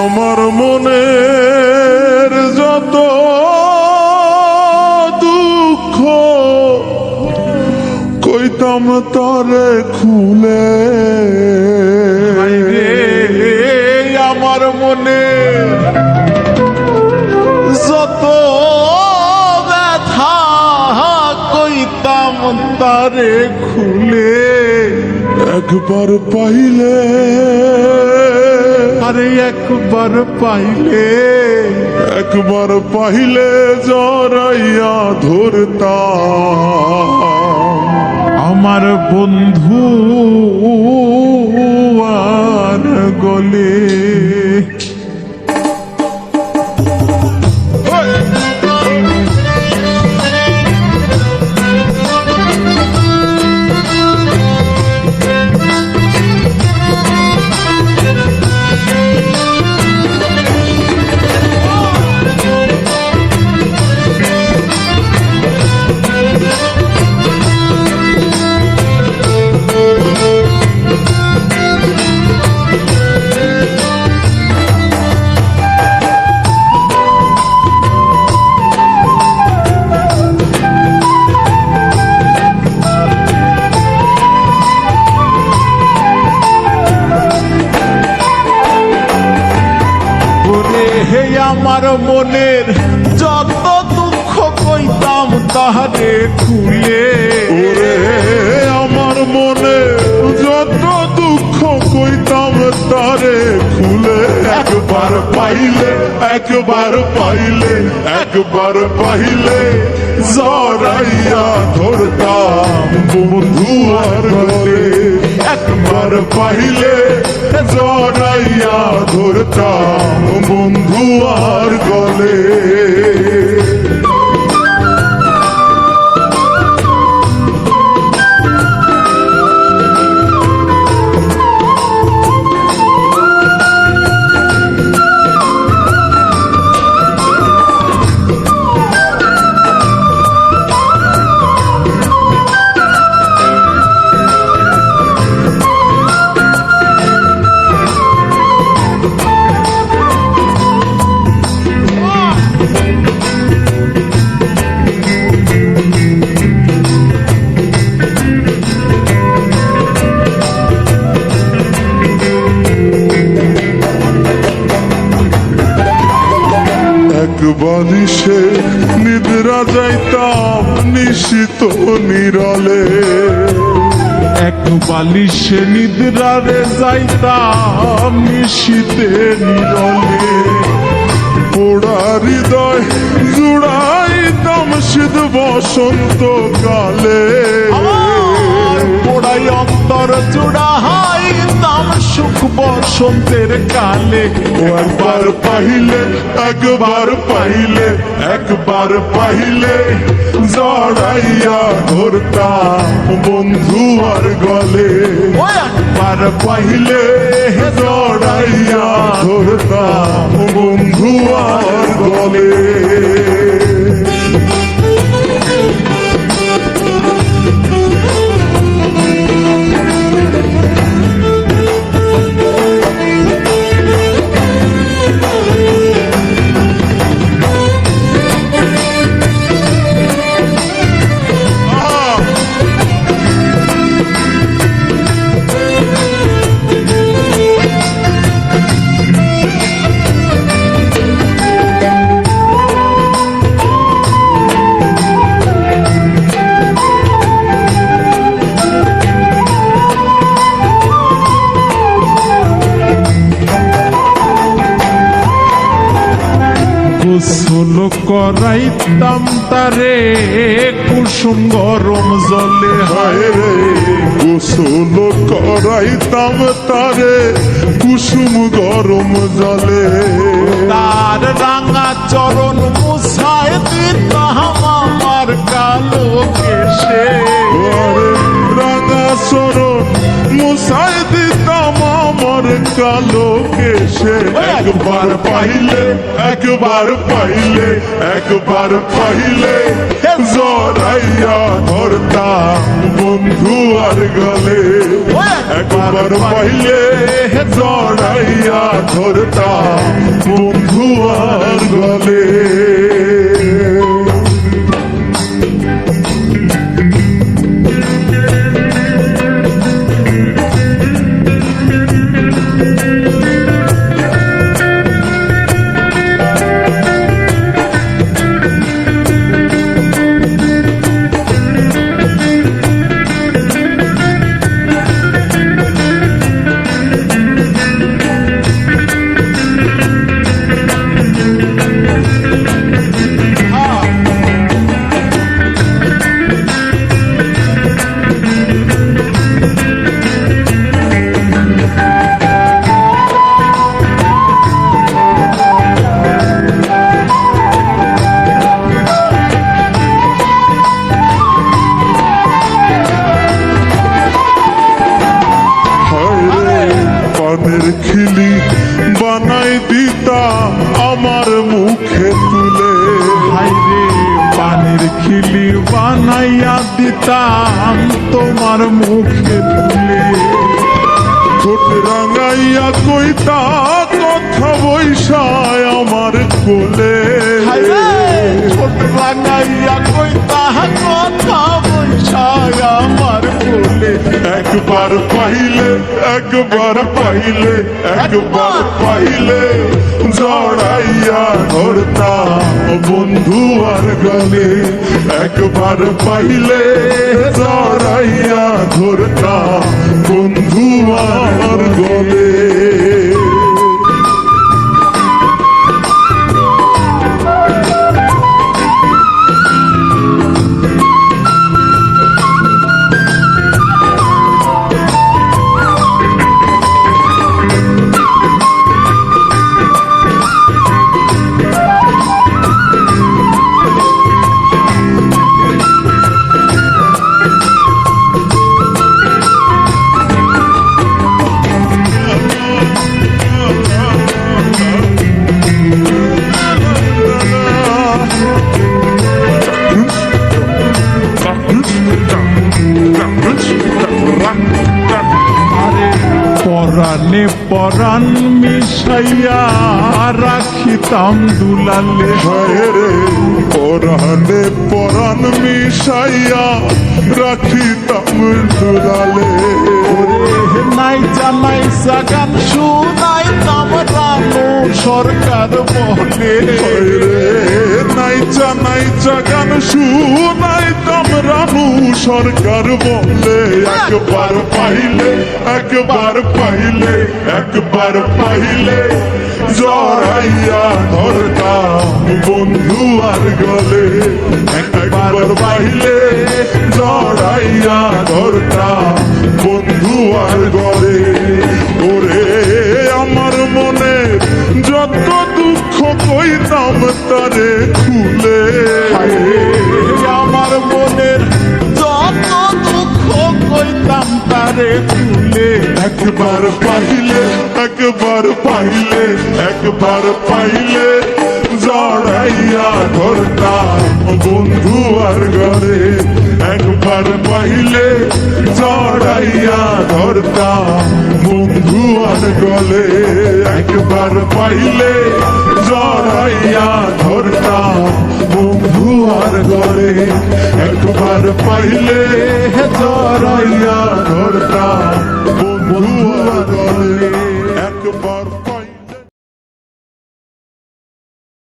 আমার মনের যত দুঃখ কইতাম তারে খুলে, আমার মনে যত ব্যথা কইতাম তারে খুলে, একবার পাইলে আরে একবার পাইলে, একবার পাইলে জড়াইয়া ধরতাম আমার বন্ধু আর গলে। আমার মনের যত দুঃখ কইতাম তাহারে খুলে, ওরে আমার মনে যত দুঃখ কইতাম তারে খুলে, একবার পাইলে একবার পাইলে একবার পাইলে জড়াইয়া ধরতাম বন্ধু আর গলে, একবার পাইলে জড়াইয়া ধরতাম বন্ধু আর গলে। বালিশে নিদ্রা যাইতাম নিশিত নিরলে, এক বালিশে নিদ্রারে যাইতাম নিশিতে নিরলে, পোড়া হৃদয় জুড়াইতাম শীত বসন্ত কালে, পোড়াই অন্তর জুড়াইতাম সুখ বসন্তের কালে, একবার পাইলে একবার পাইলে একবার পাইলে জড়াইয়া ধরতাম বন্ধু আর গলে, একবার পাইলে জড়াইয়া ধরতাম বন্ধু আর গলে। গোসল করাইতাম তারে কুসুম গরম জলে, হায় রে গোসল করাইতাম তারে কুসুম গরম জলে, তার রাঙা চরণ মুছায় দিতাম আমার কালো কেশে রাঙা চরণ মুছাই দিতাম আমার কালো কেশে একবার পাইলে একবার পাইলে একবার পাইলে জড়াইয়া ধরতাম বন্ধু আর গলে একবার পাইলে জড়াইয়া ধরতাম বন্ধু আর গলে পানের খিলি বানাই দিতা আমার মুখে তুলে হাইরে পানের খিলি বানাইয়া দিতাম তোমার মুখে তুলে ঠোঁট রাঙাইয়া কইতা কথা বৈশায় আমার কোলে ঠোঁট রাঙাইয়া কইতা কথা বৈশায় আমার কোলে একবার পাইলে একবার পাইলে একবার পাইলে জড়াইয়া ধরতাম বন্ধু আর গলে একবার পাইলে জড়াইয়া ধরতাম বন্ধু আর গলে পরাণে পরাণ মিশাইয়া রাখিতাম দুলালে রে পরাণে পরাণ মিশাইয়া রাখিতাম দুলালে নাইচা নাইচা গান শুনাইতাম রানু সরকার বলে নাইচা নাইচা গান শুনাইতাম রানু সরকার বলে একবার পাইলে একবার পাইলে একবার পাইলে জড়াইয়া ধরতাম বন্ধু আর গলে একবার পাইলে জড়াইয়া ধরতাম বন্ধু আর গলে ওরে আমার মনে যত দুঃখ কইতাম তারে খুলে আমার মনের যত দুঃখ কইতাম তারে খুলে একবার পাইলে একবার পাইলে একবার পাইলে জড়াইয়া ধরতাম বন্ধু আর গলে একবার পাইলে জড়াইয়া ধরতাম বন্ধু আর গলে একবার পাইলে জড়াইয়া ধরতাম বন্ধু আর গলে একবার পাইলে জড়াইয়া